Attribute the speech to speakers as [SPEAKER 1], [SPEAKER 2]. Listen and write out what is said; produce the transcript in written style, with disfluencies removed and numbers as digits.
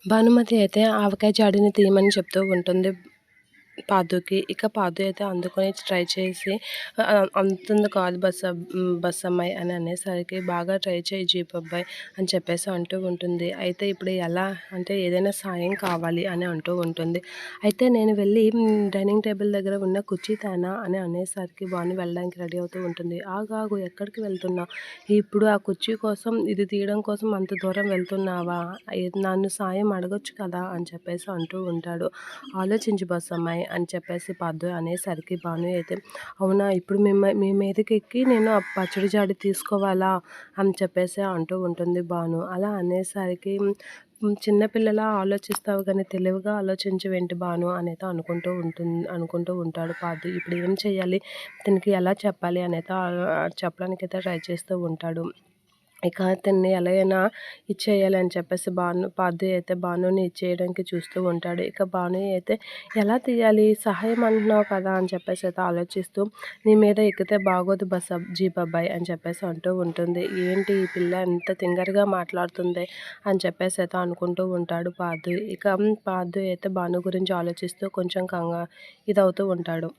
[SPEAKER 1] భానుమతి అయితే ఆవకాయ జాడీని తీయమని చెప్తూ ఉంటుంది పాదుకి. ఇక పాదు అయితే అందుకొని ట్రై చేసి అందుతుంది కాదు బస్సమ్మాయి అని అనేసరికి, బాగా ట్రై చేయి జీపబ్బాయి అని చెప్పేసి అంటూ ఉంటుంది. అయితే ఇప్పుడు ఎలా అంటే ఏదైనా సాయం కావాలి అని అంటూ ఉంటుంది. అయితే నేను వెళ్ళి డైనింగ్ టేబుల్ దగ్గర ఉన్న కుర్చీ తేనా అని అనేసరికి భాను వెళ్ళడానికి రెడీ అవుతూ ఉంటుంది. ఆగు ఎక్కడికి వెళ్తున్నావు? ఇప్పుడు ఆ కుర్చీ కోసం ఇది తీయడం కోసం అంత దూరం వెళ్తున్నావా? నన్ను సాయం అడగొచ్చు కదా అని చెప్పేసి అంటూ ఉంటాడు. ఆలోచించు బస్సమ్మాయి అని చెప్పేసి పద్దు అనేసరికి భాను అయితే, అవునా ఇప్పుడు మీ మీదకి ఎక్కి నేను ఆ పచ్చడి జాడి తీసుకోవాలా అని చెప్పేసి అంటూ ఉంటుంది భాను. అలా అనేసరికి చిన్న పిల్లలా ఆలోచిస్తావు కానీ తెలివిగా ఆలోచించవేంటి భాను అనైతే అనుకుంటూ ఉంటాడు పాదు. ఇప్పుడు ఏం చేయాలి? దీనికి ఎలా చెప్పాలి అనైతే చెప్పడానికైతే ట్రై చేస్తూ ఉంటాడు. ఇక అతన్ని ఎలాగైనా ఇచ్చేయాలి అని చెప్పేసి పార్థు అయితే భానుని ఇచ్చేయడానికి చూస్తూ ఉంటాడు. ఇక భాను అయితే ఎలా తీయాలి? సహాయం అంటున్నావు కదా అని చెప్పేసి అయితే ఆలోచిస్తూ, నీ మీద ఎక్కితే బాగోదు జీబబ్బాయి అని చెప్పేసి అంటూ ఉంటుంది. ఏంటి ఈ పిల్ల ఎంత తింగరగా మాట్లాడుతుంది అని చెప్పేసి అయితే అనుకుంటూ ఉంటాడు పార్థు. ఇక పార్థు అయితే భాను గురించి ఆలోచిస్తూ కొంచెం ఇదవుతూ ఉంటాడు.